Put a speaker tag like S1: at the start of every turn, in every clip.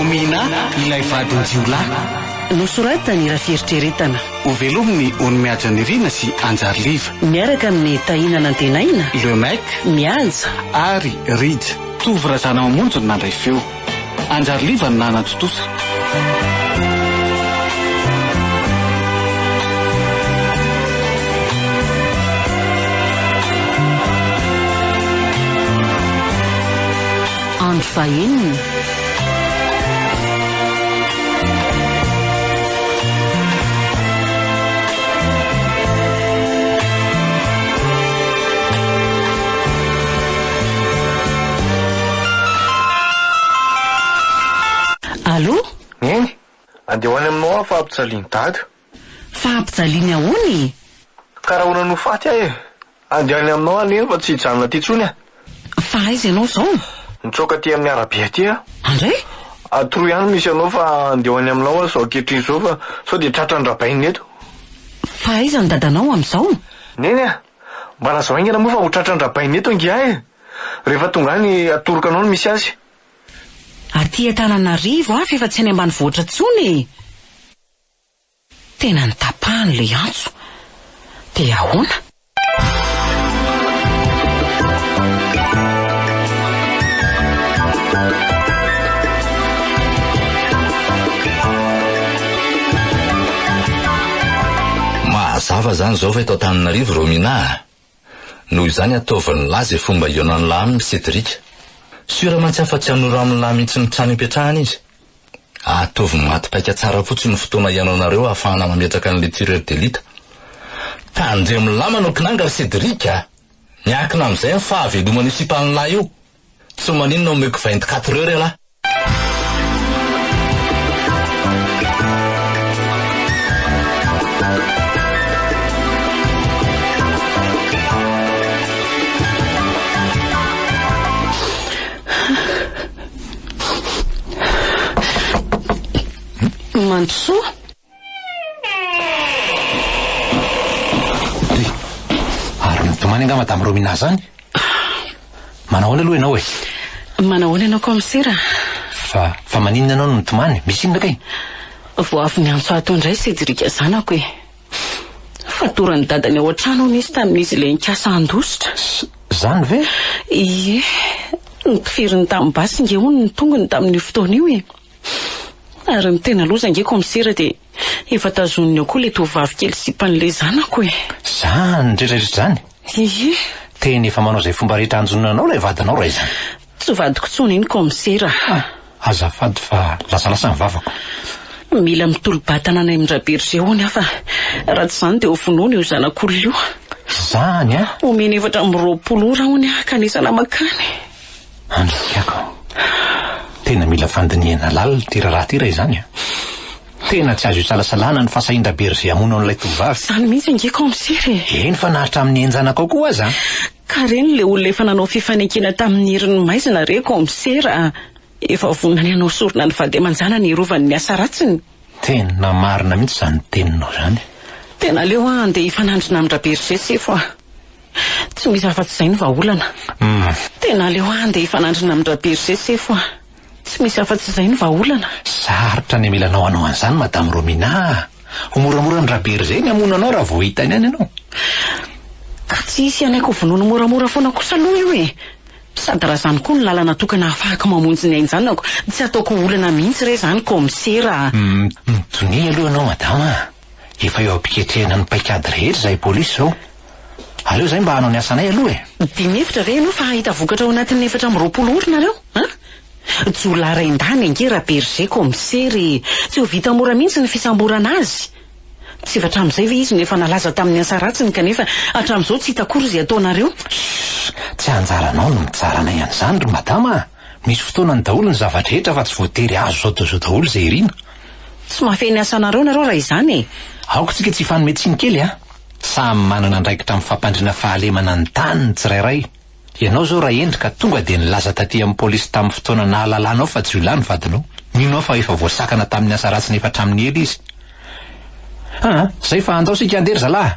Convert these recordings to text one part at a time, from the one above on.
S1: Romina, ilay vadin-jiolahy.
S2: Nosoratany raha fieritreretana.
S1: Ho velominy ony miajanirina sy Anjariva.
S2: Miaraka amin'ny tahinana antenaina.
S1: Le Mec,
S2: mihaja
S1: ary Rija. Tovy razana mamonjy nandray feo. Anjariva ny nanatotosa.
S2: andro fahenina. Allô?
S3: Neny, andeho any aminao aho fa ampijaliany dada.
S2: Fa ampijaliany ahoany?
S3: Karaha hoana no faty aho e. Andeho any aminao any eny fa tsy hijanona ty tsony a.
S2: Fa aiza ianao zao?
S3: Nitsoka ty amin'ny arabe aty a.
S2: Andray?
S3: Atoro ihany misy anao fa andeho any aminao aho zao ankehitriny zao fa sao de tratran'ny rabainy eto.
S2: Fa aiza ny dadanao am'izao?
S3: Neny a, mba lazao aingana moa fa ho tratran'ny rabainy eto angia e. Rehefa tonga any atoroka anao no misy azy.
S2: Aty Antananarivo fa efa tsy any ambanivohitra tsony. Tena nitapahany le antso. De ahoana?
S4: Mahazava zany zao fa eto Antananarivo Romina. Noho izany ataovan'ny laza fomba ionan'ny lahy amin'ny Cédric. Siramantsi afa-tsy hanoro amin'ny lahy mihitsy ny trano ipetrahany izy. Ataovy matipaika tsara fotsiny ny fotoana ianao ahafahana mametraka an'le tireur d'élite. Tandremo lama no kinanga ry Cédric a. Miakina amin'izay ny fahavelomany sipan'ny lahy io. Tsy maninona omeko 24 heures lahy.
S2: Mandrosoa?
S5: Ary nitomany nga Madame Romina zany? Manahoana aloha ianao e?
S2: Manahoana ianao komisera?
S5: Fa maninona ianao no nitomany? Misy inona kay?
S2: Vao avy niantso ato indray Cédric zanako e. Fatorany dadany ao an-trano nisy tamin'izy ilay nikasa andositra.
S5: Zany ve?
S2: Ie, nitofiriny tamin'ny basy nge hono ny tongony tamin'io fotoana io e. Ary ny tena loza nge komisera de efa tazoniny ao koa le tovavy kely sipan'le zanako e.
S5: Zany rehetrarehetra zany?
S2: Ie.
S5: Teny efa manao zay fomba rehetra anjononanao ilay vadinao ray zany.
S2: Tsy vadiko tsony iny komisera.
S5: Azafady fa lasalasa ny vavako.
S2: Mila mitolo-batana any amin'Raberger hony afa raha tsy zany de ho vonoana io zanak'olona io.
S5: Zany a?
S2: Omeny efatra amin'ny 20 ora hony kanesana makany.
S5: Androkako. Tena mila fandiniana lalina ty raha ty ray zany a. Tena tsy azo isalasalana ny fahasahin-Raberger hamono an'ilay tovavy.
S2: Zany mihitsy nge komisera.
S5: Eny fa nahatra amin'ny enjanako koa aza.
S2: Ka reny le olona efa nanao fifanekena tamin'ny herin'ny maizina re komisera. Efa vonany anao sorona ny vady aman-janany irovan'ny ny asa ratsiny.
S5: Tena marina mihitsy zany teninao zany.
S2: Tena leo andeha hifanandrina amin'ny Raberger sefo a. Tsy misy afa-tsy izay ny vahaolana. Tena leo andeha hifanandrina amin'ny Raberger sefo a. Tsy misy afa-tsy izay ny vahaolana.
S5: Sarotra ny milanao anao an'izany Madame Romina. Ho moramora ny Raberger ny hamono anao raha vao hitany any ianao.
S2: Ka tsy hisy anay ko vonoana moramora foana kosa aloha io e. Sady raha zany koa ny lalana tokana ahafahako mamonjy ny ain-janako, tsy ataoko olana mihitsy re zany komisera.
S5: Tony aloha anao madama. Efa eo ampiketrehana ny paikady rehetra izay polisy zao. Aleo zay mba hanao ny asanay aloha e. 5 efatra ve ianao fa hahita vokatra ao anatin'ny 420 orona reo?
S2: Jola raindany ange Raberger komisery. Tsy ho vita mora mihitsy ny fisamborana azy. Tsy efa hatramin'izay ve izy nefa nalaza tamin'ny asa ratsiny kanefa hatramin'izao tsy hita akory izay ataonareo?
S5: Tsy anjaranao no mijaranay an'izany ry madama. Misy fotoana ny daholo ny zavatra rehetra fa tsy voatery azo zao daholo izay irina.
S2: Tsy mahafeny asanareo nareo raha izany e.
S5: Aoko tsika tsy hifanometsiny kely a. Samy manana andraikitra amin'ny fampandrina fahalemana ny tany ny tsirairay. Ianao zao raha endrika tonga de nilaza taty amin'ny polisy tamin'ny fotoana nahalalanao fa tsy ilany vadinao. Mino aho fa efa voasakana tamin'ny asa ratsiny efa hatramin'ny ela izy. Zay fa andao sika andery zalahy.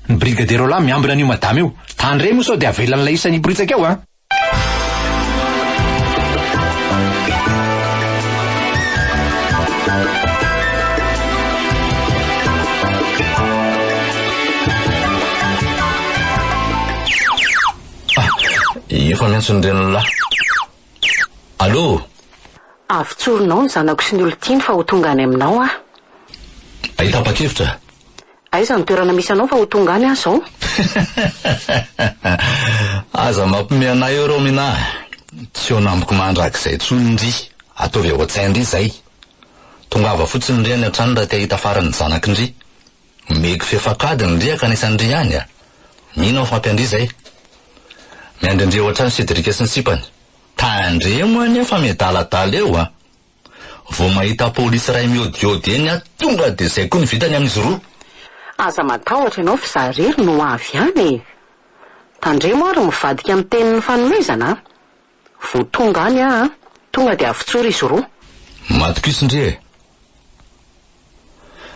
S5: Ny brigadero lahy miambina an'io madama io. Tandre moa sao de avelan'ilay isan'ny britsaka eo a.
S4: miantson'ireny lahy. Allô?
S2: Avy tsorinao ny zanako sy ny olon-tiany fa ho tonga any aminao ah.
S4: Ahita pakevitra?
S2: Aiza ny toerana misy anao fa ho tonga any ah zao?
S4: Aza mampime anay eo Romina. Tsy eo namiko mandrak'izay tsonindry. Ataovy ao an-tsaindry zay. Tongava fotsiny ndry any an-trano raha te hahita farany zanakindry. Meko fefakadiny ndry akanisandry any a. Mino fampiandry zay. Miandrindry ao an-trano Cédric sy ny sipany. Tandre moa nefa medaladala eo a. Vao mahita polisy ray miodiody eny a, tonga de zay koa ny vitany amin'izy roa.
S2: Aza matahotra ianao fa zarery no avy any. Tandre moa ary mivadika amin'ny tenin'ny fanomezana. Vao tonga any ah, tonga de avy-tsora izy roa.
S4: Matokisindry e.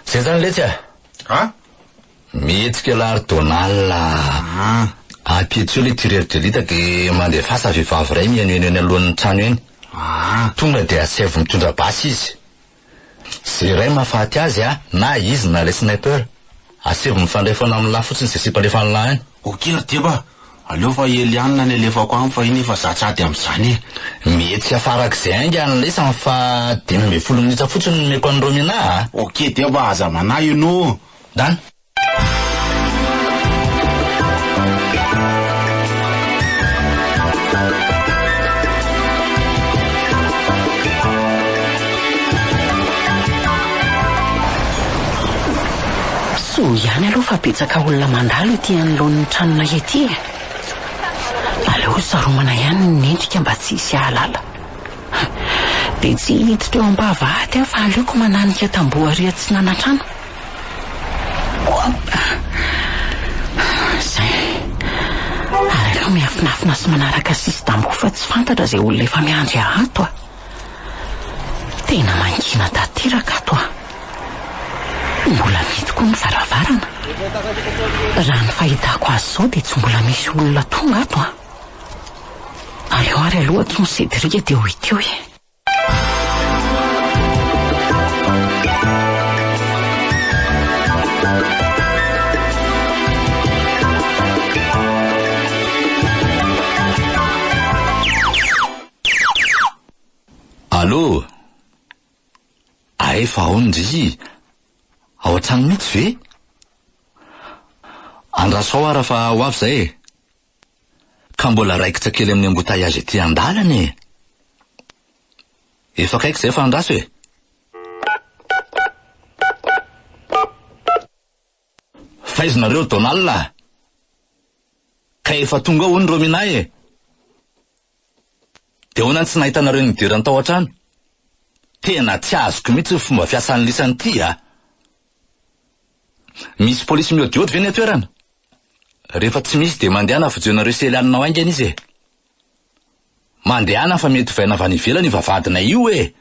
S4: Zay zany letsy a.
S6: Ah?
S4: Mihetsika lardonal. Apietsio le tireur de lita de mandefasa vehivavy ray mianoeno alohan'ny trano eny. Tonga de asevy mitondra basy izy. Zay ray mahafaty azy a, na izy na le sniper. Asevy mifandrefana amin'ny lahy fotsiny zay sipalefany lahy any.
S6: Okey deba. Aleo fa elianina ny alefako any fa iny efa zatsady amin'izany e.
S4: Mihetsy afarak'izay angany lesany fa 10 minitra fotsiny meko an'ny Romina.
S6: Okey deba, aza manahy ino.
S4: Dan.
S2: So ihany aloha fa betsaka olona mandalo ety anoloan'ny tranona ety. Aleo saromana ihany ny endrika mba tsy hisy ahalala. De tsy hiditra eo am-bavahady aho fa aleoko mananika tamboho ary tsy nanatrano. Zay. Aleo miafinafina sy manaraka sisy tamboho fa tsy fantatra zay olona efa miandry ato a. Tena mangina tanteraka ato a. Mbola mety koa ny varavarana. Raha ny fahitako azy zao dia tsy mbola misy olona tonga ato a. Aleo ary aloha tsy Cédric dia ho ity eo e.
S4: Allô? Efa ondry. Ao an-trano mihitsy ve? Andraso ara fa ho avy zay. Ka mbola raikitra kely amin'ny embouteillage ety andalana e. Efa kaiky zay fa andraso e. Faizonareo Donal. Ka efa tonga ho ny Romina e. De hoana tsy nahitanareo ny dirany tao an-trano. Tena tsy azoko mihitsy ny fomba fiasan'ny lisany ty a. Misy polisy miodiody ve ny atoerana? Rehefa tsy misy de mandehana fojonareo selianinao aingana izy e. Mandehana fa mety vaina avy any ivelany vavadina io e.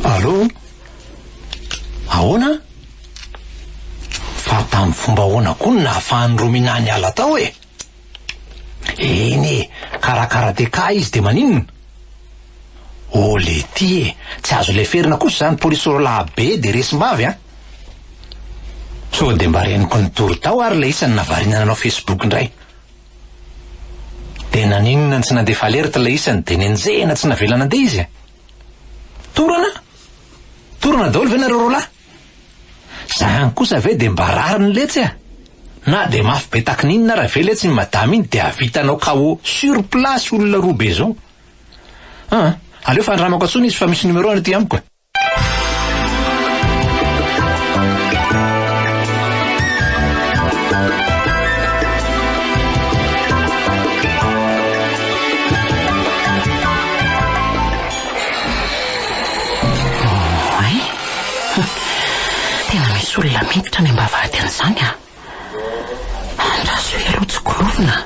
S5: Allô? Ahoana? Fa tamin'ny fomba ahoana koa nahafahan'ny Romina ny ala tao e. Eny, karakaraha izy de maninona? Le ty e, tsy azo leferina kosa zany polisy lahabe de resim-bavy a. So de mba reniko ny toro tao ary le isany navarina nanao Facebook ndray. De naninona tsy nandefa alerta le isany de nenjehana tsy navelana andeha izy. Torana daholo ve nareo roalahy? Zany kosa ve de mba rariny letsy a. Na de mafy be takininina raha ve letsy ny madama iny de avitanao KO sur place olona roa be zao. Aleo fandramako antsony izy fa misy numéro any ty amiko.
S2: Tena misy olona miditra ny ambavahady an'izany a. Andraso aloha tsy kolovina.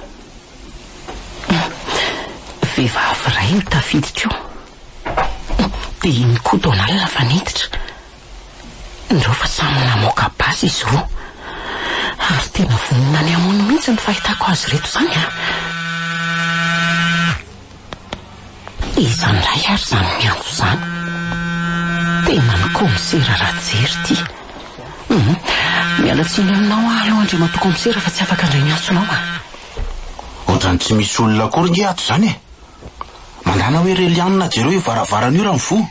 S2: Vehivavy ray io tafiditra io. De iny koa Donal fa niditra. Ndreo fa samy namoaka basy izy roa. Ary tena vonina ny amono mihitsy ny fahitako azy reto zany a. izany ray ary zany miantso zany. Tena ny komisera raha jery ty. Mialatsiny aminao aloha Andriamantoa komisera fa tsy afaka indray miantsonao
S6: Ohatrany tsy misy olona akory nge ato zany e. Mandana hoe relianina jereo io varavarana io raha mivo.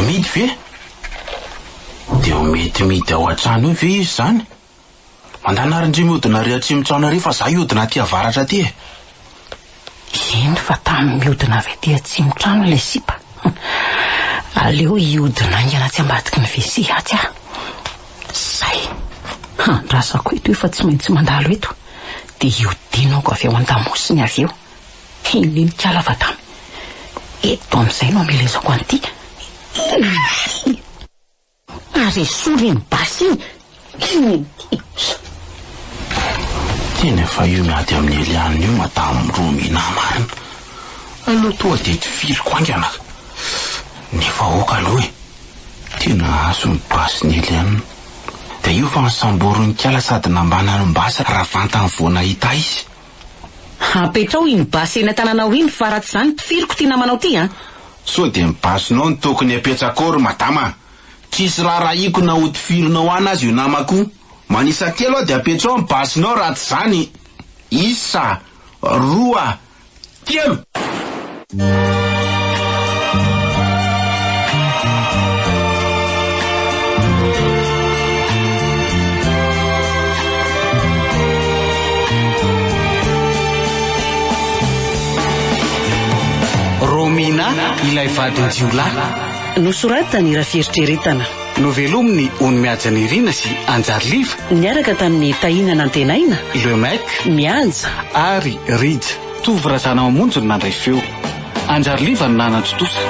S6: Midy ve? Dia ho mety ao an-trano io ve izy zany? Mandana rindry mihodina ry atsimo-trano ary fa za ihodina aty avaratra aty e.
S2: Iny fa tamin'ny mihodina avy aty atsimo-trano ilay sipa. Aleo ihodina ingana tsy ambadiky ny WC aty ah. Zay. Andrasako eto efa tsy maintsy mandalo eto. Dia ihodinako avy ao an-damosiny avy eo. Iny kala fa tamy. Eto amin'izay no amelezako an'ity. Ary sory ny basy iny.
S6: Tena efa io miady amin'ny Elianina io madamo Romina marina. Aloha toa dia tsy firiko angana. Nefa oka aloha e. Tena azo ny basy ny Elianina. Dia io fa nisamboro ny kala sady nambana ny mbasa raha vantany voana hita izy.
S2: Apetrao iny basy eny an-tananao iny fa raha tsy izany mpifiriko ty namanao ty a.
S6: So dia mibasinao ny tokony apetrakory madama. Tsisy raha iko na hodifirinao ana azy io namako. Manisa telo dia apetrao ny basinao raha tsy izany. Isa, roa, telo.
S1: Romina ilay vadin-jiolahy.
S2: Nosoratany raha fieritreretana.
S1: Novelominy ony mihaja ny rina sy Anjariliva.
S2: Niaraka tamin'ny tahinana antenaina.
S1: Lemek
S2: Mianja
S1: ary Rija. Tovy razana mamonjy no nandray feo. Anjariliva no nanatsotosa.